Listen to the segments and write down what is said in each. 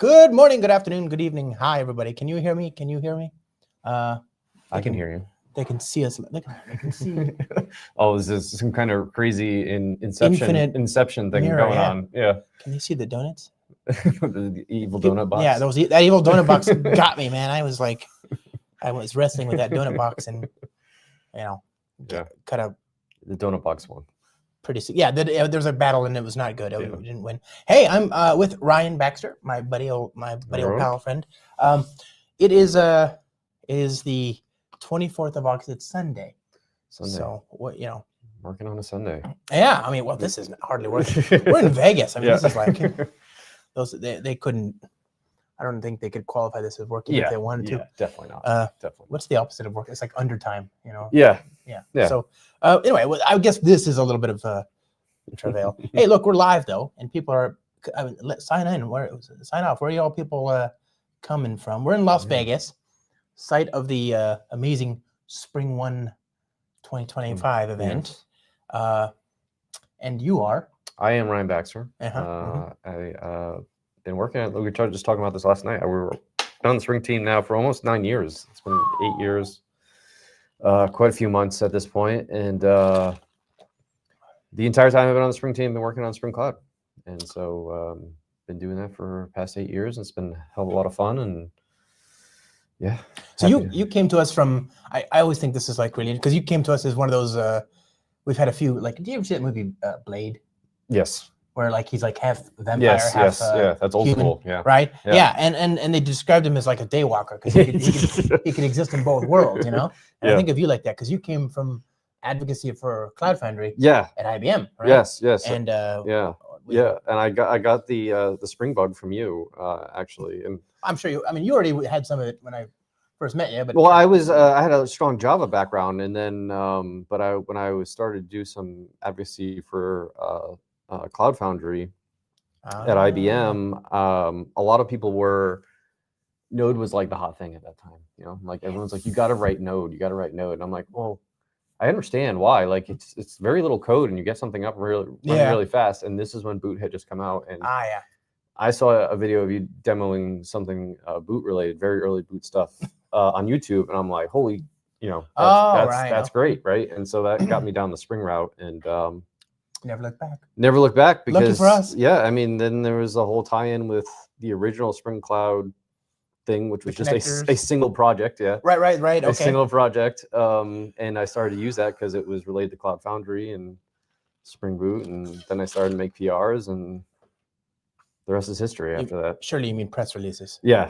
Good morning, good afternoon, good evening. Hi, everybody. Can you hear me? Can you hear me? I can hear you. They can see us. They can see. Oh, is this some kind of crazy Inception thing mirror, going yeah. on? Yeah. Can they see the donuts? The evil donut box. Yeah, that evil donut box got me, man. I was wrestling with that donut box, and kind of the donut box one. There was a battle, and it was not good. We didn't win. Hey, I'm with Ryan Baxter, my buddy, old pal friend. It is the 24th of August. It's Sunday. So what working on a Sunday. Yeah, I mean, well, this isn't hardly working. We're in Vegas. I mean, this is like they couldn't. I don't think they could qualify this as working if they wanted to. Definitely not. Definitely. What's the opposite of work? It's like undertime, Yeah. So anyway, I guess this is a little bit of travail. Hey, look, we're live though, and people are. Let's sign in. Sign off. Where are y'all people coming from? We're in Las Vegas, site of the amazing SpringOne 2025 event. And you are? I am Ryan Baxter. Been working at. We were just talking about this last night. We were on the Spring team now for almost 9 years. It's been 8 years. Quite a few months at this point, and the entire time I've been on the Spring team, I've been working on Spring Cloud, and so been doing that for the past 8 years. It's been a hell of a lot of fun, and yeah. So you came to us from. I always think this is like really because you came to us as one of those. We've had a few like. Do you ever see that movie Blade? Yes. Where like he's like half vampire, half that's old human, school, yeah, right, yeah. And they described him as like a daywalker because he could exist in both worlds, And I think of you like that because you came from advocacy for Cloud Foundry, at IBM, right? Yes, and and I got the Spring bug from you actually, and I'm sure you already had some of it when I first met you, but well, I had a strong Java background, and then when I started to do some advocacy for Cloud Foundry at IBM, a lot of people Node was like the hot thing at that time. Like everyone's like, you got to write Node. And I'm like, well, I understand why. Like it's very little code, and you get something up running really fast. And this is when Boot had just come out, and I saw a video of you demoing something Boot related, very early Boot stuff on YouTube, and I'm like, holy, that's great, right? And so that got me down the Spring route, and Never look back because lucky for us. Yeah, I mean, then there was a whole tie-in with the original Spring Cloud thing, which was just a single project. Yeah, right. Okay. A single project, and I started to use that because it was related to Cloud Foundry and Spring Boot, and then I started to make PRs, and the rest is history after that. Surely you mean press releases? Yeah.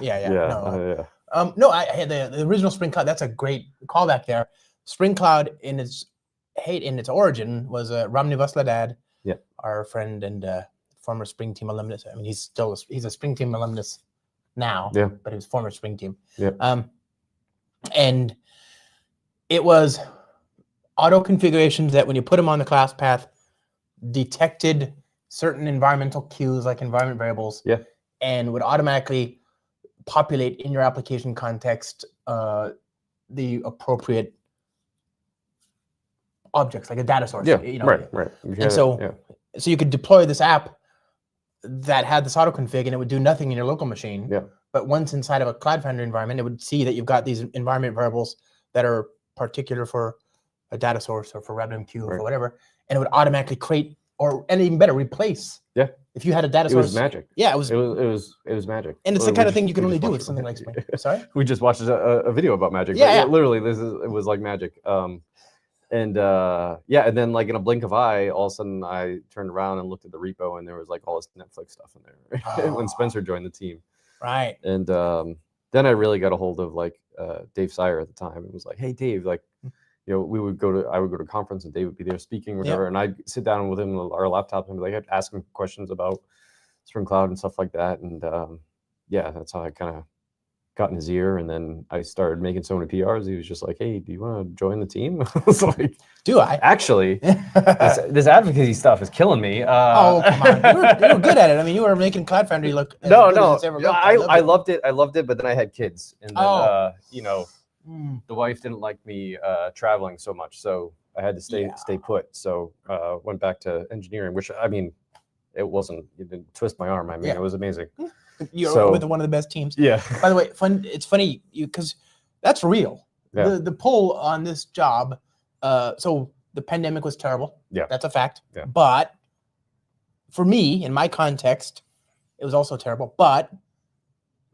No, I had the original Spring Cloud. That's a great callback there. Spring Cloud in its origin was Ramni Vasladad, our friend and former Spring Team alumnus. I mean, he's a Spring Team alumnus now, but he was former Spring Team. And it was auto configurations that when you put them on the class path, detected certain environmental cues like environment variables, and would automatically populate in your application context the appropriate objects, like a data source. Right. And so you could deploy this app that had this auto config, and it would do nothing in your local machine. But once inside of a Cloud Foundry environment, it would see that you've got these environment variables that are particular for a data source or for RabbitMQ or for whatever, and it would automatically create and even better replace. If you had a data source, it was magic. Yeah, it was magic. And it's the kind of thing you can only do with something like Spring. Sorry, we just watched a video about magic. Literally, it was like magic. And then like in a blink of eye, all of a sudden I turned around and looked at the repo, and there was like all this Netflix stuff in there when Spencer joined the team. Right. And then I really got a hold of like Dave Sire at the time, and was like, hey Dave, like, I would go to a conference, and Dave would be there speaking, whatever, and I'd sit down with him on our laptop and be like, I'd ask him questions about Spring Cloud and stuff like that. And that's how I kind of got in his ear, and then I started making so many PRs. He was just like, hey, do you want to join the team? I was like, do I? Actually, this advocacy stuff is killing me. Oh, come on. You were good at it. I mean, you were making Cloud Foundry look as good as it's ever looked. I loved it, but then I had kids. And then, the wife didn't like me traveling so much, so I had to stay put. So went back to engineering, which, I mean, it didn't twist my arm. I mean, it was amazing. You're with one of the best teams. Yeah. By the way, it's funny because that's real. Yeah. The pull on this job. So the pandemic was terrible. Yeah. That's a fact. Yeah. But for me, in my context, it was also terrible. But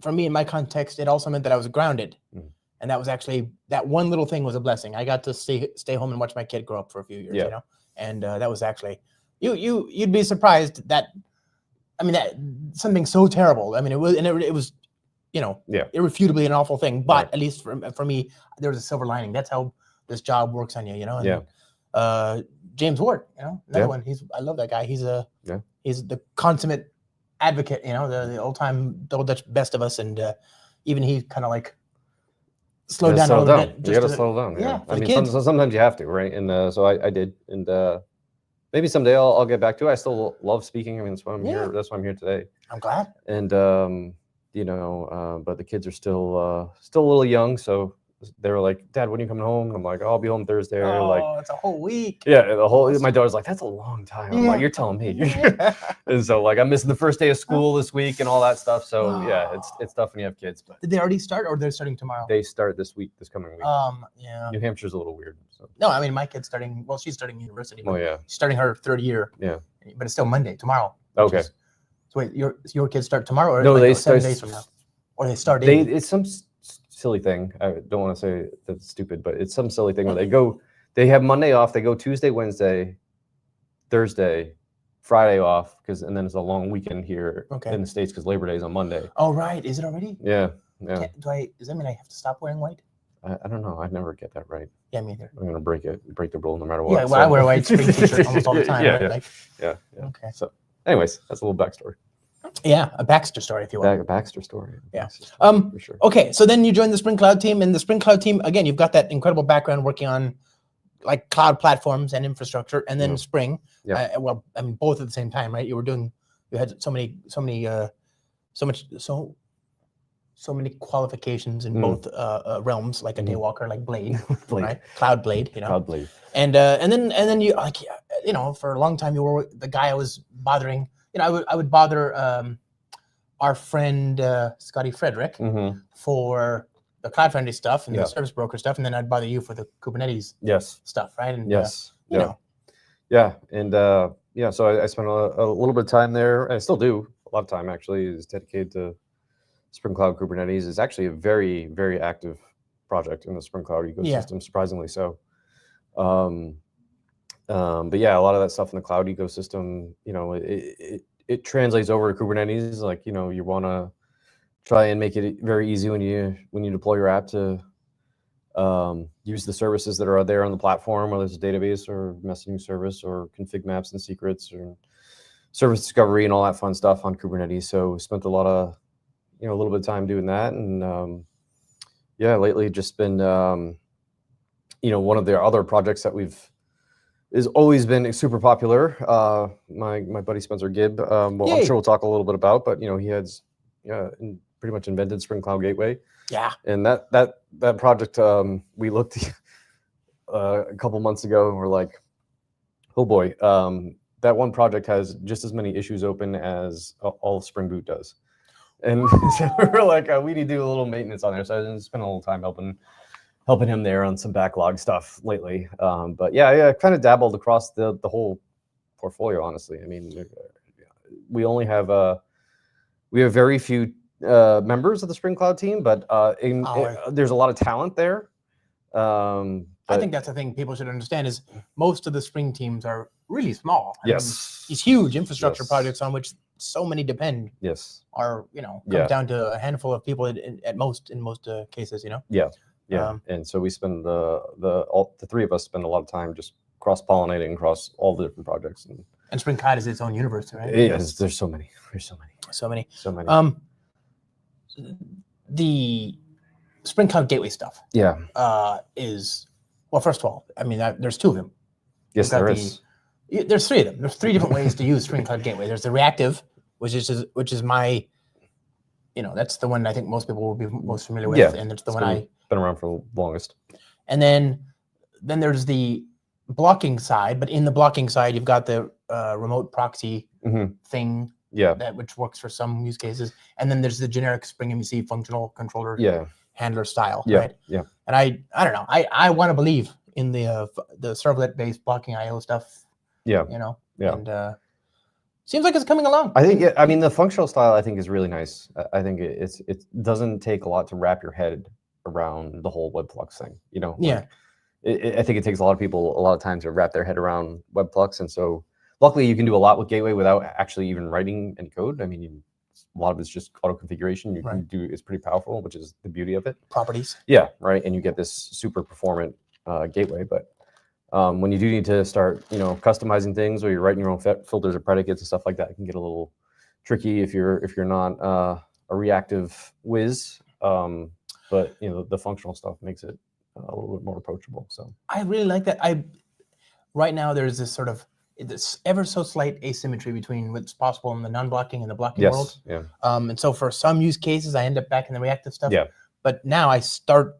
for me, in my context, it also meant that I was grounded. Mm. And that was actually, that one little thing was a blessing. I got to stay home and watch my kid grow up for a few years, you know? And that was actually, you'd be surprised that, I mean, that something so terrible. I mean, it was, you know, irrefutably an awful thing. But at least for me, there was a silver lining. That's how this job works on you, you know? And, James Ward, you know, another one. I love that guy. He's the consummate advocate, you know, the old Dutch best of us. And even he kind of like slowed down a little bit. You got to slow down. Yeah. I mean, sometimes you have to, right? And so I did. And maybe someday I'll get back to it. I still love speaking. I mean, that's why I'm here. That's why I'm here today. I'm glad. And you know, but the kids are still a little young, so they were like, "Dad, when are you coming home?" And I'm like, "Oh, I'll be home Thursday." Oh, like, it's a whole week. Yeah, my daughter's like, "That's a long time." I'm like, "You're telling me." And so like I'm missing the first day of school this week and all that stuff. So yeah, it's tough when you have kids. But did they already start, or they're starting tomorrow? They start this coming week. Yeah. New Hampshire's a little weird. So. No, I mean my kid's starting. Well, she's starting university. Oh yeah. She's starting her third year. Yeah. But it's still Monday tomorrow. Okay. So wait, your kids start tomorrow, or no? Like they 7 start days from now, or they start. It's some silly thing. I don't want to say that's stupid, but it's some silly thing where they have Monday off, they go Tuesday, Wednesday, Thursday, Friday off, and then it's a long weekend here in the States because Labor Day is on Monday. Oh right, is it already? Yeah. Does that mean I have to stop wearing white? I don't know. I never get that right. Yeah, me either. I'm gonna break the rule no matter what. Yeah, well, I wear a white spring t-shirt almost all the time. Yeah. Okay. So, anyways, that's a little backstory. Yeah, a Baxter story, if you will. A Baxter story. Yeah. For sure. Okay, so then you joined the Spring Cloud team, and the Spring Cloud team, again, you've got that incredible background working on like cloud platforms and infrastructure, and then Spring. Yeah. Well, I mean, both at the same time, right? You had so many qualifications in both realms, like a Daywalker, like Blade, right? Cloud Blade, you know. Cloud Blade. And then you, like, you know, for a long time you were the guy I was bothering. You know, I would bother our friend Scotty Frederick for the Cloud Foundry stuff and the service broker stuff, and then I'd bother you for the Kubernetes stuff, right? And you know. Yeah, and so I spent a little bit of time there. I still do a lot of time actually. Is dedicated to Spring Cloud Kubernetes. Is actually a very, very active project in the Spring Cloud ecosystem, surprisingly so. But yeah, a lot of that stuff in the cloud ecosystem, you know, it translates over to Kubernetes. Like, you know, you want to try and make it very easy when you deploy your app to use the services that are there on the platform, whether it's a database or messaging service or config maps and secrets or service discovery and all that fun stuff on Kubernetes. So spent a little bit of time doing that. And lately just been, one of the other projects that has always been super popular. My buddy Spencer Gibb, I'm sure we'll talk a little bit about, but he has pretty much invented Spring Cloud Gateway. Yeah. And that project, we looked a couple months ago and we're like, oh boy, that one project has just as many issues open as all of Spring Boot does. And so we're like, we need to do a little maintenance on there. So I've been spending a little time helping him there on some backlog stuff lately. But I kind of dabbled across the whole portfolio, honestly. I mean, we only have very few members of the Spring Cloud team, but there's a lot of talent there. I think that's the thing people should understand is most of the Spring teams are really small. I mean, these huge infrastructure projects on which so many depend are, comes down to a handful of people in most cases, Yeah. And so we spend the three of us spend a lot of time just cross-pollinating across all the different projects. And Spring Cloud is its own universe, right? Yes, there's so many. The Spring Cloud Gateway stuff. Is, well, first of all, I mean, there's two of them. Yes, there is. There's three of them. There's three different ways to use Spring Cloud Gateway. There's the reactive, which is my, that's the one I think most people will be most familiar with. Yeah, And it's the one been around for the longest. And then there's the blocking side, but in the blocking side, you've got the remote proxy thing Yeah. that which works for some use cases, and then there's the generic Spring MVC functional controller Yeah. handler style, Yeah. right? Yeah. And I don't know. I want to believe in the servlet based blocking IO stuff. Yeah. You know. Yeah. And seems like it's coming along. I think. I mean, the functional style I think is really nice. I think it doesn't take a lot to wrap your head around the whole WebFlux thing. You know. Yeah. I think it takes a lot of people a lot of time to wrap their head around WebFlux, and so luckily you can do a lot with Gateway without actually even writing any code. I mean, a lot of it's just auto configuration. You can do it's pretty powerful, which is the beauty of it. Properties. Yeah, right. And you get this super performant gateway. But when you do need to start, customizing things, or you're writing your own filters or predicates and stuff like that, it can get a little tricky if you're not a reactive whiz. But the functional stuff makes it a little bit more approachable. So I really like that. Right now there's this sort of this ever so slight asymmetry between what's possible in the non-blocking and the blocking world. Yeah. And so for some use cases, I end up back in the reactive stuff. Yeah. But now I start,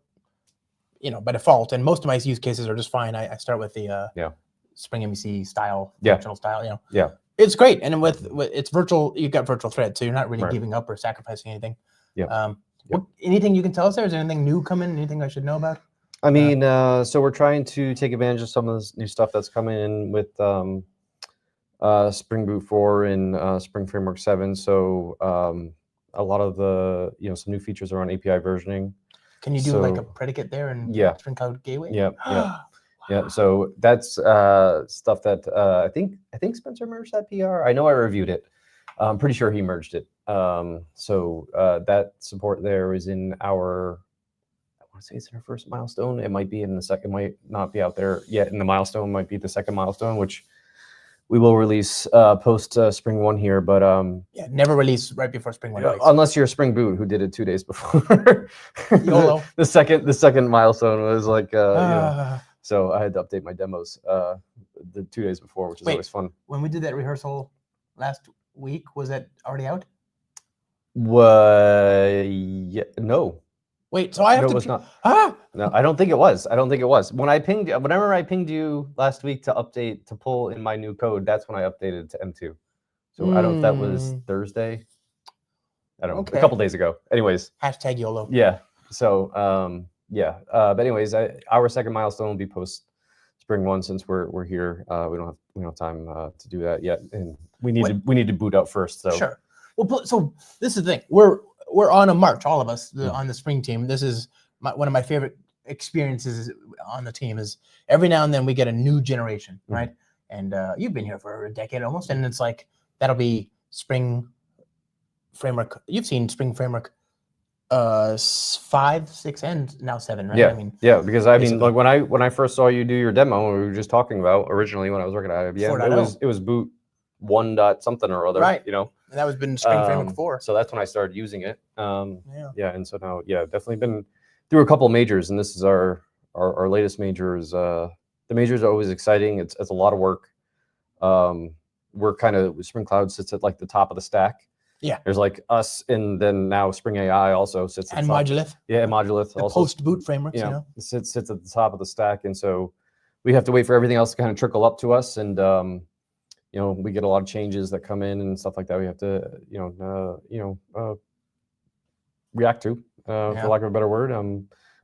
by default, and most of my use cases are just fine. I start with the Spring MVC style, functional style. Yeah. It's great, and with it's virtual. You've got virtual threads, so you're not really Right. giving up or sacrificing anything. Yeah. Anything you can tell us there? Is there anything new coming? Anything I should know about? I mean, so we're trying to take advantage of some of this new stuff that's coming in with Spring Boot 4 and Spring Framework 7. So a lot of the, some new features around API versioning. Can you do like a predicate there in Spring Cloud Gateway? Yeah. Yeah. So that's stuff that I think Spencer merged that PR. I know I reviewed it. I'm pretty sure he merged it. So that support there is in our, I want to say it's in our first milestone. It might be in the second, might not be out there yet in the milestone, might be the second milestone, which we will release post SpringOne here. But never release right before SpringOne. Unless you're Spring Boot, who did it 2 days before. YOLO. the second milestone was like, so I had to update my demos the 2 days before, which is always fun. When we did that rehearsal last week, was that already out? No. Wait, so I have no, to. It was not. No, I don't think it was. Whenever I pinged you last week to update, to pull in my new code, that's when I updated to M2. So I don't know if that was Thursday. I don't know. A couple days ago. Anyways. Hashtag YOLO. Yeah. So, but anyways, our second milestone will be post SpringOne, since we're here. We don't have time to do that yet, and we need to boot out first. So sure. Well, so this is the thing. We're on a march, all of us on the Spring team. This is one of my favorite experiences on the team. Is every now and then we get a new generation, right? And you've been here for a decade almost, and it's like that'll be Spring Framework. You've seen Spring Framework 5, 6, and now 7, right? Yeah, I mean, because I mean, like when I first saw you do your demo, we were just talking about originally when I was working at IBM, it was boot 1 dot something or other, right? And that was been Spring Framework 4. So that's when I started using it. And so now, definitely been through a couple of majors, and this is our latest majors. The majors are always exciting. It's a lot of work. We're kind of, Spring Cloud sits at like the top of the stack. Yeah. There's like us, and then now Spring AI also sits at and Modulith. Yeah, Modulith the also. Post-boot frameworks, sits at the top of the stack, and so we have to wait for everything else to kind of trickle up to us, and we get a lot of changes that come in and stuff like that. We have to, react to, for lack of a better word.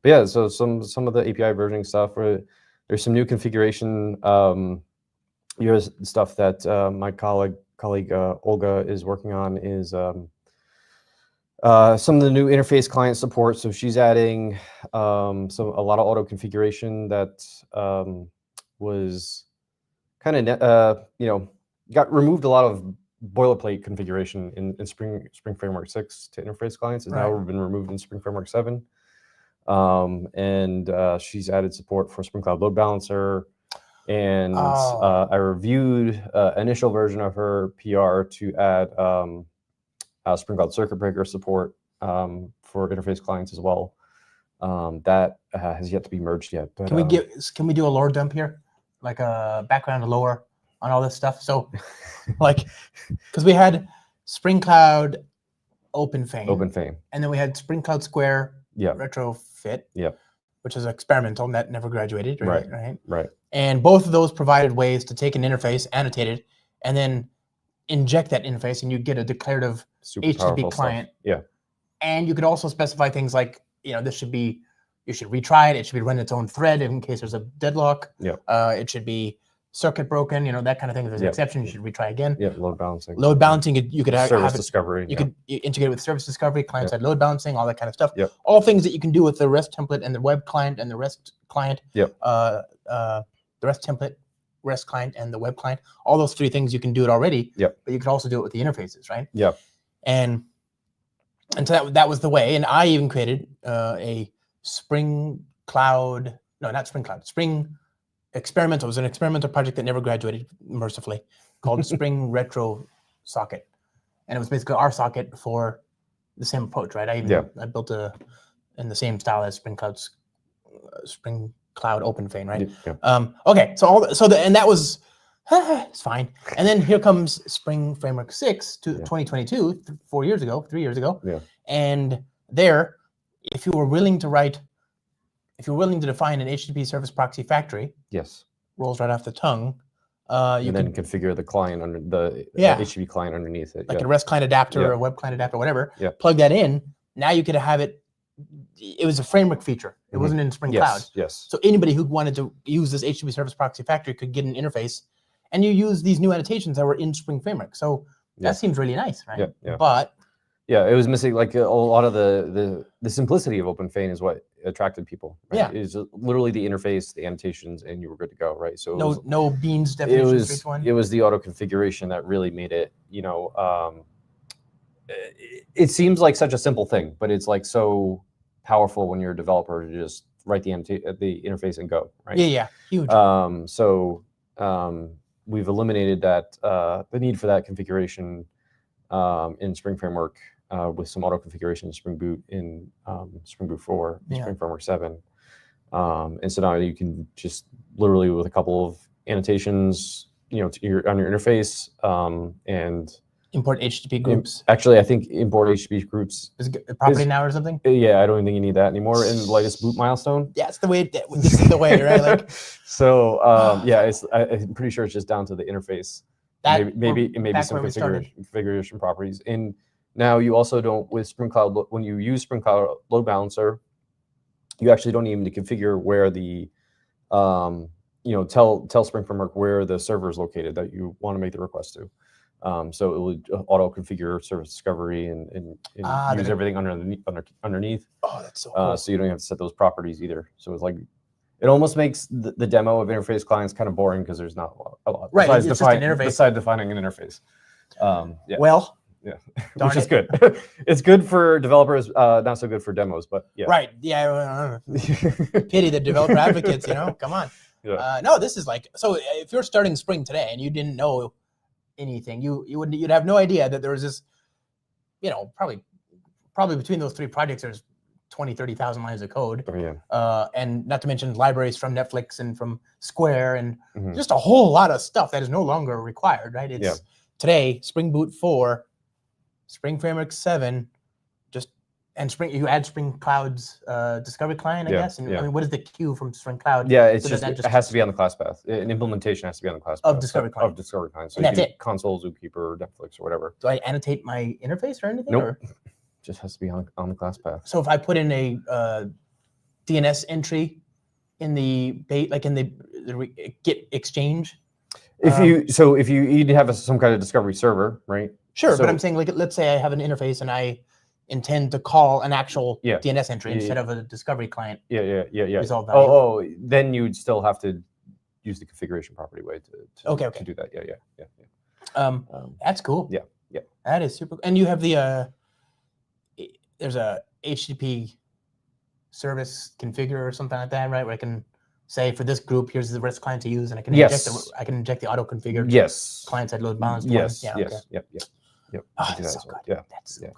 But yeah, so some of the API versioning stuff. There's some new configuration. Stuff that my colleague Olga is working on is some of the new interface client support. So she's adding a lot of auto configuration that was kind of got removed. A lot of boilerplate configuration in Spring Framework 6 to interface clients has now been removed in Spring Framework 7. And she's added support for Spring Cloud Load Balancer. And I reviewed initial version of her PR to add Spring Cloud Circuit Breaker support for interface clients as well. That has yet to be merged yet. But, can we do a lore dump here, like a background to lore on all this stuff? So, because we had Spring Cloud OpenFame, and then we had Spring Cloud Square retrofit, which is experimental, and that never graduated, right? Right. And both of those provided ways to take an interface, annotate it, and then inject that interface, and you get a declarative Super HTTP powerful client. Stuff. Yeah. And you could also specify things like, this should be, you should retry it. It should be run its own thread in case there's a deadlock. Yeah. It should be circuit broken, that kind of thing. If there's an exception, you should retry again. Yeah. Load balancing. Load balancing, you could have service discovery. You could integrate with service discovery, client-side load balancing, all that kind of stuff. Yep. All things that you can do with the REST template and the web client and the REST client. Yep. The REST template, REST client, and the web client. All those three things you can do it already. Yep. But you could also do it with the interfaces, right? Yep. And so that was the way. And I even created a Spring Cloud, no, not Spring Cloud, Spring Experimental. It was an experimental project that never graduated, mercifully, called Spring Retro Socket. And it was basically our socket for the same approach, right? I built in the same style as Spring Cloud OpenFane, right? Yeah. Okay, and that was it's fine. And then here comes Spring Framework 6 to 2022, 3 years ago. Yeah. And there, if you were willing to define an HTTP service proxy factory, yes, rolls right off the tongue. You can configure the client under the HTTP client underneath it, like a REST client adapter or a web client adapter, whatever. Yeah. Plug that in. Now you could have it. It was a framework feature. It wasn't in Spring Cloud. Yes. So anybody who wanted to use this HTTP service proxy factory could get an interface, and you use these new annotations that were in Spring Framework. So that seems really nice, right? Yeah. But it was missing like a lot of the simplicity of OpenFane is what attracted people. Right? Yeah. It's literally the interface, the annotations, and you were good to go, right? So no beans definitions for each one. It was the auto configuration that really made it. It seems like such a simple thing, but it's like so powerful when you're a developer to just write the interface and go, right? Yeah, huge. We've eliminated that the need for that configuration in Spring Framework with some auto configuration in Spring Boot in Spring Boot 4, Spring Framework 7. And so now you can just literally with a couple of annotations, on your interface and import HTTP groups. Actually, I think import HTTP groups is it property now or something. Yeah, I don't think you need that anymore in the latest boot milestone. Yeah, it's the way. This is the way, right? Like, so I'm pretty sure it's just down to the interface. Maybe some configuration properties. And now you also don't with Spring Cloud when you use Spring Cloud Load Balancer, you actually don't even need to configure where the tell Spring Framework where the server is located that you want to make the request to. So it would auto configure service discovery and use everything underneath. Oh, that's so cool. So you don't have to set those properties either. So it's like it almost makes the demo of interface clients kind of boring because there's not a lot. Right, it's just an interface. Besides defining an interface. Well, which is good. It's good for developers, not so good for demos, but yeah. Right. Yeah. Pity the developer advocates. Come on. Yeah. No, this is like so. If you're starting Spring today and you didn't know anything, you'd have no idea that there was this, probably between those three projects there's 30,000 lines of code. Oh, yeah. And not to mention libraries from Netflix and from Square and just a whole lot of stuff that is no longer required, right? It's today Spring Boot 4, Spring Framework 7, and you add Spring Cloud's discovery client, I guess. And I mean, what is the queue from Spring Cloud? Yeah, it has to be on the class path. An implementation has to be on the class path of discovery client. So and that's it. Console, Zookeeper, Netflix, or whatever. Do I annotate my interface or anything? Nope. Or? Just has to be on the class path. So if I put in a DNS entry in the Git exchange. If you need to have some kind of discovery server, right? Sure, but I'm saying let's say I have an interface and I intend to call an actual DNS entry instead of a discovery client. Yeah. Resolve value. Then you'd still have to use the configuration property way to do that. Yeah. That's cool. Yeah. That is super. And you have there's a HTTP service configure or something like that, right? Where I can say for this group, here's the REST client to use, and I can inject the auto configured client-side load balance. Yes. Yep. Oh, that's so good. Yeah. That's so good.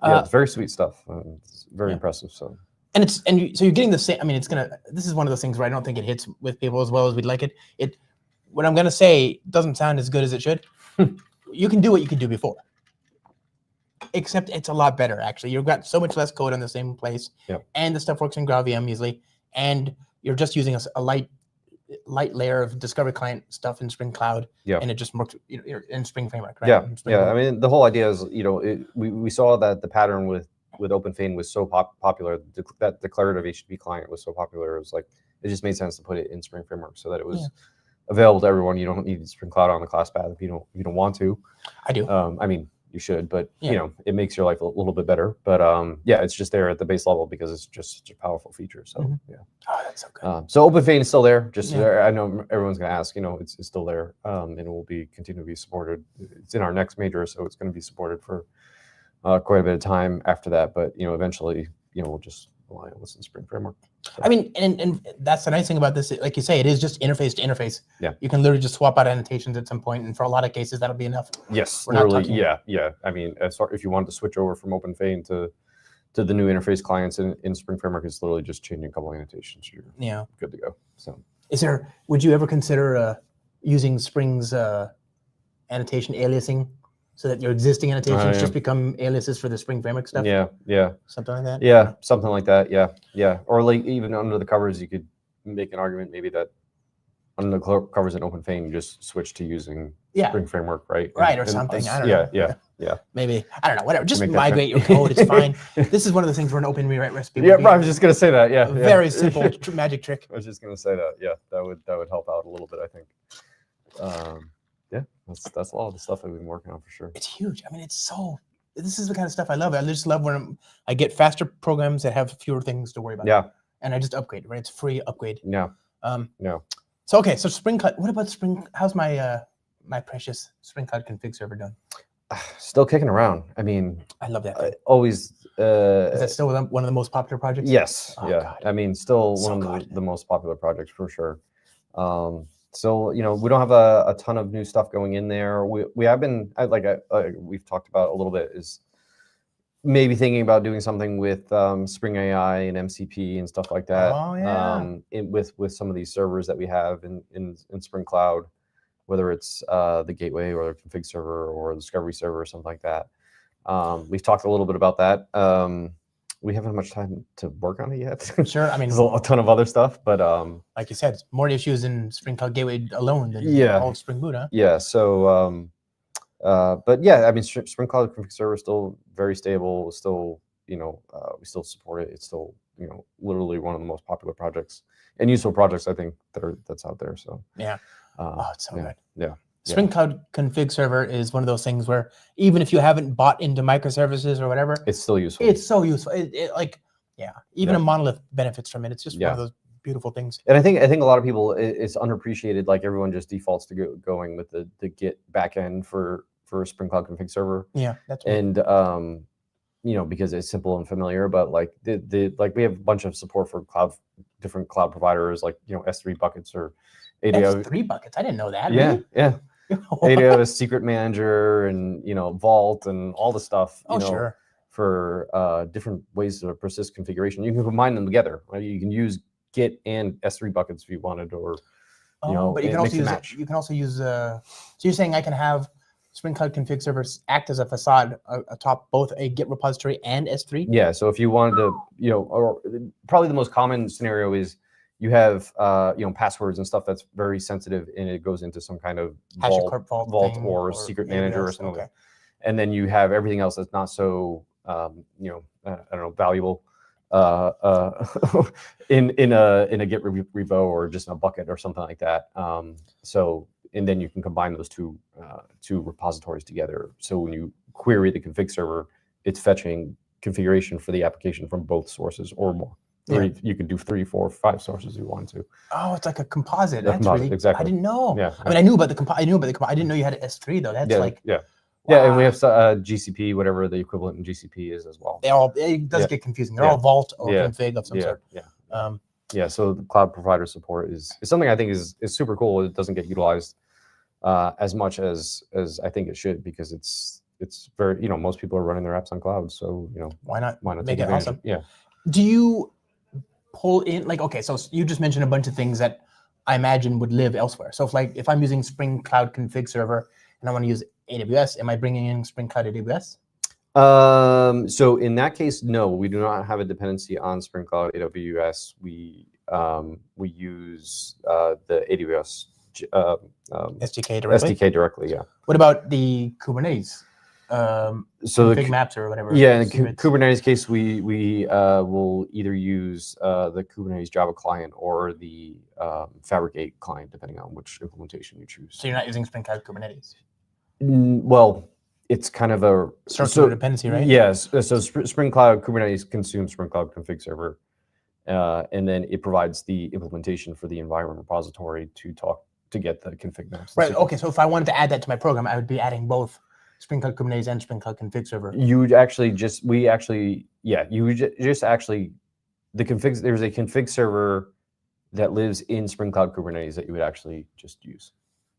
It's very sweet stuff. It's very impressive. So. So you're getting the same. I mean, this is one of those things where I don't think it hits with people as well as we'd like it. What I'm gonna say doesn't sound as good as it should. You can do what you could do before, except it's a lot better. Actually, you've got so much less code in the same place, and the stuff works in GraalVM easily, and you're just using a light light layer of Discovery Client stuff in Spring Cloud, Yeah. and it just works in Spring Framework, right? Yeah, In Spring yeah. Boot. I mean, the whole idea is, we saw that the pattern with OpenFane was so popular, that declarative HTTP client was so popular. It was like, it just made sense to put it in Spring Framework so that it was available to everyone. You don't need Spring Cloud on the class path if you don't want to. I do. I mean, you should, but it makes your life a little bit better. But yeah, it's just there at the base level because it's just such a powerful feature. So yeah. Oh, that's so good. So OpenFane is still there. Just I know everyone's going to ask. It's still there, and it will continue to be supported. It's in our next major, so it's going to be supported for quite a bit of time after that. But eventually, we'll just rely on what's in Spring Framework. So. I mean, and that's the nice thing about this. Like you say, it is just interface to interface. Yeah. You can literally just swap out annotations at some point, and for a lot of cases, that'll be enough. Yes, We're not literally. talking- Yeah. I mean, if you wanted to switch over from OpenFane to the new interface clients in Spring Framework, it's literally just changing a couple annotations. You're good to go. So, would you ever consider using Spring's annotation aliasing so that your existing annotations just become aliases for the Spring Framework stuff? Yeah. Something like that? Yeah, something like that. Yeah. Or like even under the covers, you could make an argument maybe that under the covers in OpenFane, you just switch to using Spring Framework, right? Right, or something. I don't know. Yeah. Maybe. I don't know. Whatever. Just migrate your code. It's fine. This is one of the things where an open rewrite recipe. Yeah, I was just gonna say that. Yeah. Very simple magic trick. I was just gonna say that. Yeah, that would help out a little bit, I think. Yeah, that's a lot of the stuff I've been working on for sure. It's huge. I mean, this is the kind of stuff I love. I just love when I get faster programs that have fewer things to worry about. Yeah. And I just upgrade, right? It's free upgrade. Yeah. So okay, so Spring Cloud. What about Spring? How's my my precious Spring Cloud config server done? Still kicking around. I mean, I love that thing. Always. Is that still one of the most popular projects? Yes. Oh, yeah. God. I mean, still So one of the most popular projects for sure. So we don't have a ton of new stuff going in there. We have been we've talked about a little bit is maybe thinking about doing something with Spring AI and MCP and stuff like that. Oh yeah. With some of these servers that we have in Spring Cloud, whether it's the gateway or the config server or the discovery server or something like that. We've talked a little bit about that. We haven't had much time to work on it yet. Sure. I mean, there's a ton of other stuff, but like you said, more issues in Spring Cloud Gateway alone than all of Spring Boot, huh? Yeah. So, but yeah, I mean, Spring Cloud config server is still very stable. It's still, we still support it. It's still, literally one of the most popular projects and useful projects I think that's out there. So yeah. It's so good. Yeah. Spring Cloud config server is one of those things where even if you haven't bought into microservices or whatever, it's still useful. It's so useful. Even a monolith benefits from it. It's just one of those beautiful things. And I think a lot of people, it's underappreciated. Like everyone just defaults to going with the Git backend for Spring Cloud config server. Yeah, that's and because it's simple and familiar. But like we have a bunch of support for different cloud providers, like S3 buckets or AWS. S3 buckets. I didn't know that. Yeah, really? yeah. AWS Secret Manager and Vault and all the stuff. Sure. For different ways to persist configuration, you can combine them together. Right? You can use Git and S3 buckets if you wanted, or but you can also use you can also use. So you're saying I can have Spring Cloud config servers act as a facade atop both a Git repository and S3? Yeah. So if you wanted to, or probably the most common scenario is you have passwords and stuff that's very sensitive, and it goes into some kind of vault or secret manager or something. Okay. And then you have everything else that's not so I don't know, valuable in a Git repo or just in a bucket or something like that. And then you can combine those two repositories together. So when you query the config server, it's fetching configuration for the application from both sources or more. Or you could do 3, 4, 5 sources if you want to. Oh, it's like a composite. That's really exactly. I didn't know. Yeah. I mean, I knew about the composite. I didn't know you had an S3 though. That's Yeah, and we have GCP, whatever the equivalent in GCP is as well. It does get confusing. They're all Vault or config of some sort. Yeah. So the cloud provider support is something I think is super cool. It doesn't get utilized as much as I think it should, because it's very most people are running their apps on cloud. So why not make it awesome? Yeah. Do you pull in so you just mentioned a bunch of things that I imagine would live elsewhere. So if I'm using Spring Cloud config server and I want to use AWS, am I bringing in Spring Cloud AWS? So in that case, no, we do not have a dependency on Spring Cloud AWS. We we use the AWS SDK directly. Yeah. What about the Kubernetes? So config maps or whatever. Yeah, in the Kubernetes case, we will either use the Kubernetes Java client or the Fabricate client, depending on which implementation you choose. So you're not using Spring Cloud Kubernetes? Well, it's kind of a circular dependency, right? Yes. So Spring Cloud Kubernetes consumes Spring Cloud config server, and then it provides the implementation for the environment repository to get the config maps. Right. Okay. So if I wanted to add that to my program, I would be adding both Spring Cloud Kubernetes and Spring Cloud config server. You would actually just actually the config. There's a config server that lives in Spring Cloud Kubernetes that you would actually just use.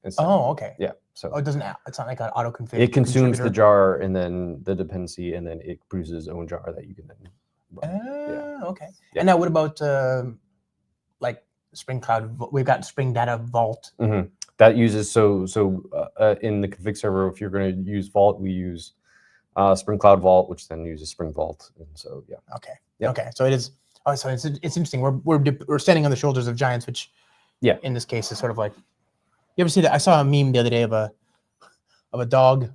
Instead. Oh, okay. Yeah. So it doesn't. It's not like an auto config. It consumes the jar and then the dependency, and then it produces its own jar that you can then run. Okay. Yeah. And now, what about like Spring Cloud? We've got Spring Data Vault. Mm-hmm. That uses in the config server, if you're going to use Vault, we use Spring Cloud Vault, which then uses Spring Vault, and so yeah. Okay. Yeah. Okay. So it is. Oh, so it's interesting. We're standing on the shoulders of giants, which in this case is sort of like. You ever see that? I saw a meme the other day of a dog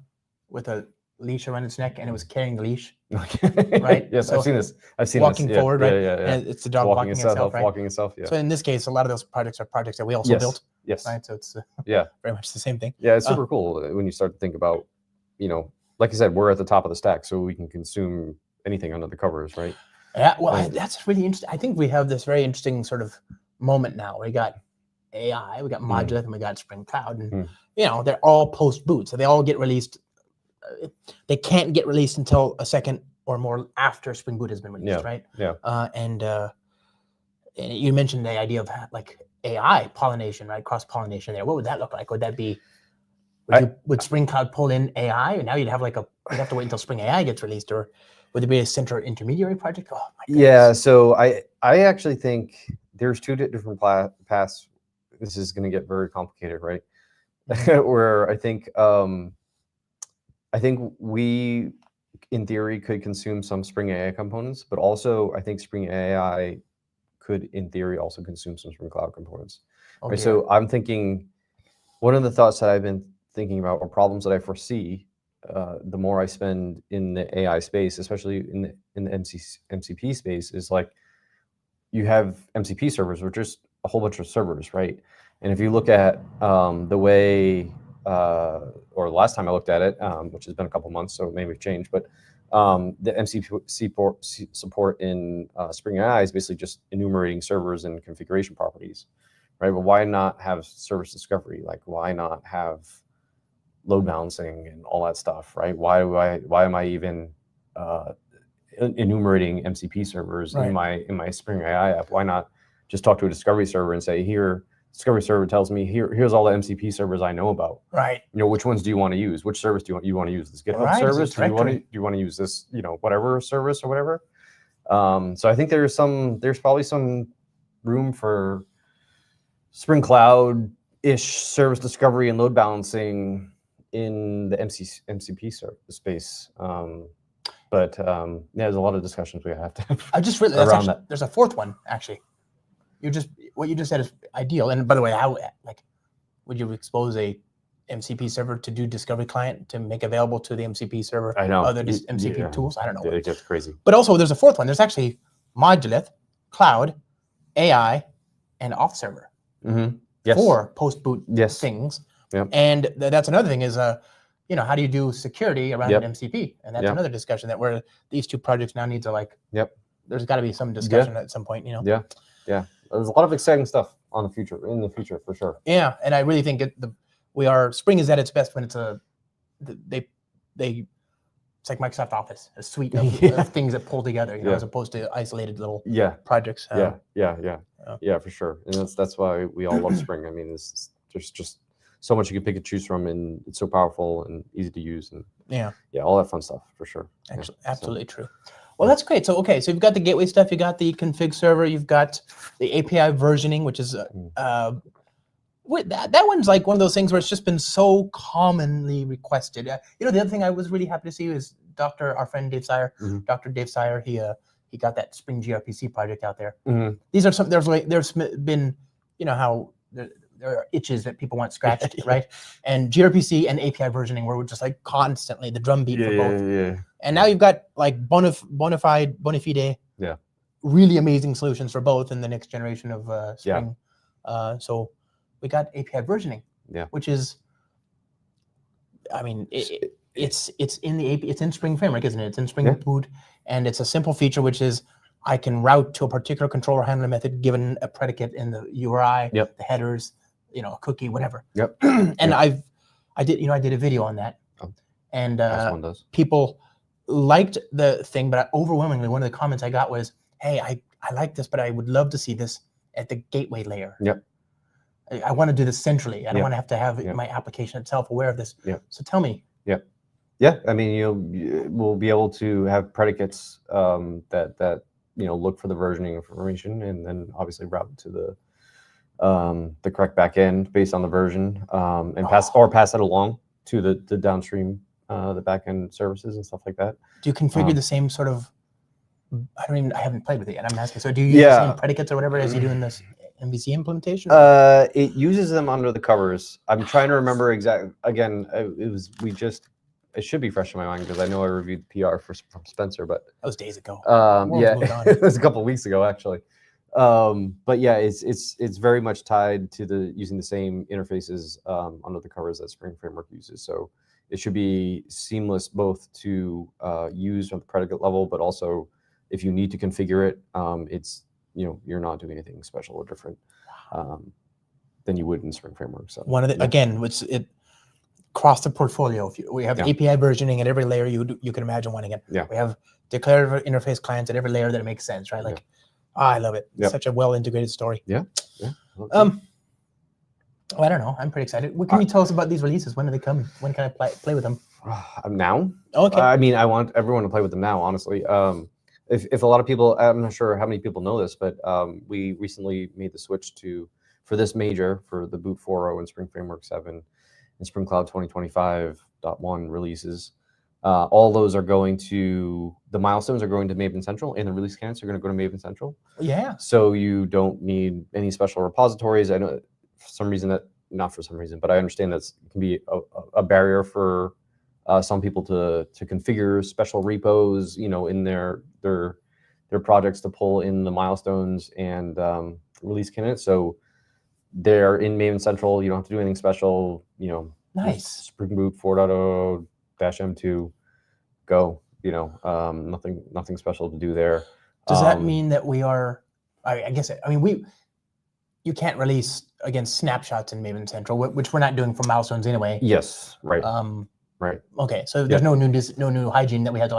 with a leash around its neck, and it was carrying the leash. Right. Yes, so I've seen this. I've seen walking this. forward, right? Yeah. And it's the dog walking itself, right? Walking itself. Yeah. So in this case, a lot of those projects are projects that we also built. Yes. Right. So it's very much the same thing. Yeah, it's super cool when you start to think about, like I said, we're at the top of the stack, so we can consume anything under the covers, right? Yeah. Well, that's really interesting. I think we have this very interesting sort of moment now. We got AI, we got Modulith, and we got Spring Cloud, and they're all post boot, so they all get released. They can't get released until a second or more after Spring Boot has been released, right? Yeah. And you mentioned the idea of like AI pollination, right? Cross pollination there. What would that look like? Would that be? Would Spring Cloud pull in AI, and now you'd have you'd have to wait until Spring AI gets released, or would there be a center intermediary project? Oh my goodness. Yeah. So I actually think there's two different paths. This is going to get very complicated, right? Where I think we, in theory, could consume some Spring AI components, but also I think Spring AI could, in theory, also consume some Spring Cloud components. Okay. Right? So I'm thinking, one of the thoughts that I've been thinking about, or problems that I foresee, the more I spend in the AI space, especially in the MCP space, is like you have MCP servers, which is a whole bunch of servers, right? And if you look at the way, or the last time I looked at it, which has been a couple months, so maybe it's changed, but the MCP support in Spring AI is basically just enumerating servers and configuration properties, right? But why not have service discovery? Like, why not have load balancing and all that stuff, right? Why am I even enumerating MCP servers in my Spring AI app? Why not just talk to a discovery server and say, here, discovery server tells me here's all the MCP servers I know about. Right. Which ones do you want to use? Which service do you want to use? This GitHub service? Do you want to use this, whatever service or whatever? So I think there's probably some room for Spring Cloud-ish service discovery and load balancing in the MCP space. But there's a lot of discussions we have to have. I just realized there's a fourth one actually. What you just said is ideal. And by the way, how would you expose a MCP server to do discovery client to make available to the MCP server? I know other MCP tools. I don't know. It gets crazy. But also, there's a fourth one. There's actually Modulith, Cloud, AI, and Auth server. Mm-hmm. Yes. For post boot things. Yep. And that's another thing is how do you do security around an MCP? And that's another discussion that where these two projects now need to there's got to be some discussion at some point. Yeah. There's a lot of exciting stuff in the future for sure. Yeah, and I really think Spring is at its best when it's it's like Microsoft Office, a suite of things that pull together, as opposed to isolated little projects. Yeah, for sure. And that's why we all love Spring. I mean, there's just so much you can pick and choose from, and it's so powerful and easy to use, and all that fun stuff for sure. Actually, absolutely true. Well, that's great. So you've got the gateway stuff, you got the config server, you've got the API versioning, which is that one's like one of those things where it's just been so commonly requested. The other thing I was really happy to see is our friend Dave Sire, Dr. Dave Sire. He he got that Spring gRPC project out there. Mhm. These are some. There's been, you know how there are itches that people want scratched, right? And gRPC and API versioning were just like constantly the drumbeat for both. Yeah. And now you've got like bona fide, really amazing solutions for both in the next generation of Spring. So we got API versioning, which is, I mean, it's in Spring Framework, isn't it? It's in Spring Boot, and it's a simple feature, which is I can route to a particular controller handler method given a predicate in the URI, the headers, you know, a cookie, whatever. And I did a video on that, and people liked the thing, but overwhelmingly one of the comments I got was, "Hey, I like this, but I would love to see this at the gateway layer. I want to do this centrally. I don't want to have my application itself aware of this. So tell me." I mean, we'll be able to have predicates that look for the versioning information, and then obviously route to the correct backend based on the version, and pass that along to the downstream the backend services and stuff like that. Do you configure the same sort of? I haven't played with it yet. I'm asking. So do you use the same predicates or whatever as you do in this MVC implementation? It uses them under the covers. I'm trying to remember exactly. Again, it should be fresh in my mind because I know I reviewed the PR from Spencer, but that was days ago. It was a couple of weeks ago actually. But yeah, it's very much tied to using the same interfaces under the covers that Spring Framework uses. So it should be seamless both to use on the predicate level, but also if you need to configure it, it's you're not doing anything special or different than you would in Spring Framework. So one of the again, it across the portfolio. We have API versioning at every layer you can imagine wanting it. We have declarative interface clients at every layer that it makes sense, right? Like, I love it. It's such a well integrated story. I don't know. I'm pretty excited. What can you tell us about these releases? When are they coming? When can I play with them? Now. Okay. I mean, I want everyone to play with them now. Honestly, if a lot of people, I'm not sure how many people know this, but we recently made the switch for this major for the Boot 4.0 and Spring Framework 7 and Spring Cloud 2025.1 releases. All those are going to, the milestones are going to Maven Central, and the release candidates are going to go to Maven Central. So you don't need any special repositories. I know for some reason not for some reason, but I understand that can be a barrier for some people to configure special repos, in their projects to pull in the milestones and release candidates. So they're in Maven Central. You don't have to do anything special. Nice. Spring Boot 4.0-M2, go. Nothing special to do there. Does that mean that we are? I guess. I mean, you can't release against snapshots in Maven Central, which we're not doing for milestones anyway. Yes. Right. Right. Okay. So there's no new hygiene that we had to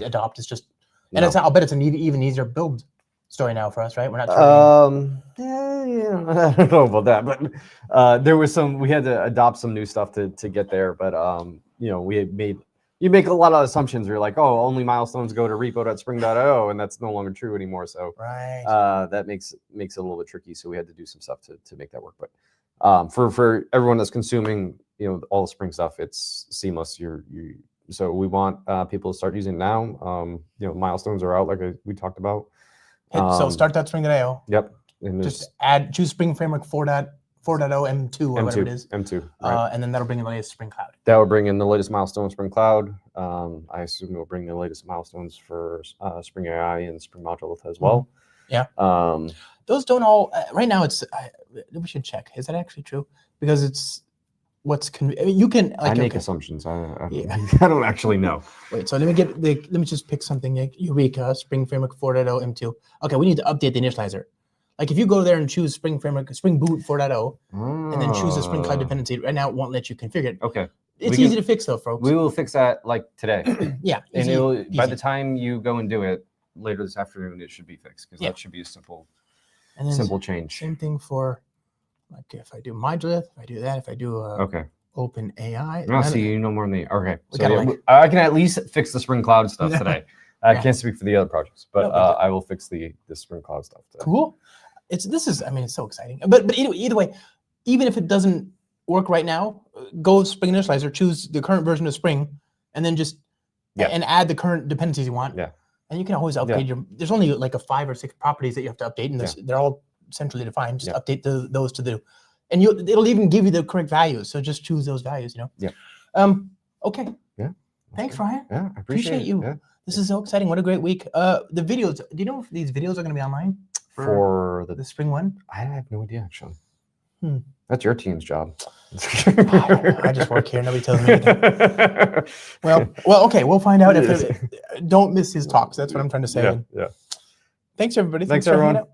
adopt. It's just, and I'll bet it's an even easier build story now for us, right? We're not. I don't know about that, but there was we had to adopt some new stuff to get there, but you make a lot of assumptions. You're like, oh, only milestones go to repo.spring.io, and that's no longer true anymore. So that makes it a little bit tricky. So we had to do some stuff to make that work. But for everyone that's consuming, all the Spring stuff, it's seamless. So we want people to start using it now. Milestones are out, like we talked about. So start that Spring.io. Yep. And just choose Spring Framework 4.0 M2 or whatever it is. M2. Right. And then that'll bring in the latest Spring Cloud. That will bring in the latest milestones Spring Cloud. I assume it will bring the latest milestones for Spring AI and Spring Module as well. Yeah. Those don't all right now. We should check. Is that actually true? Because it's you can. I make assumptions. I don't actually know. Wait. So let me just pick something like Eureka Spring Framework 4.0 M2. Okay, we need to update the initializer. Like if you go there and choose Spring Framework, Spring Boot 4.0, and then choose a Spring Cloud dependency, right now it won't let you configure it. Okay. It's easy to fix though, folks. We will fix that like today. And by the time you go and do it later this afternoon, it should be fixed because that should be a simple change. Same thing for like if I do Modulith, if I do that, if I do Open AI. No, see, you know more than me. Okay. So I can at least fix the Spring Cloud stuff today. I can't speak for the other projects, but I will fix the Spring Cloud stuff today. Cool. It's so exciting. But either way, even if it doesn't work right now, go Spring Initializer, choose the current version of Spring, and then just and add the current dependencies you want. Yeah. And you can always update there's only like 5 or 6 properties that you have to update, and they're all centrally defined. Just update those to and it'll even give you the correct values. So just choose those values, Yeah. Okay. Yeah. Thanks, Ryan. Yeah, I Appreciate you. Yeah. This is so exciting. What a great week. The videos, do you know if these videos are going to be online For the SpringOne? I have no idea, actually. That's your team's job. I just work here. Nobody tells me anything. Well, okay. We'll find out if don't miss his talks. That's what I'm trying to say. Yeah. Thanks, everybody. Thanks for hanging everyone. out.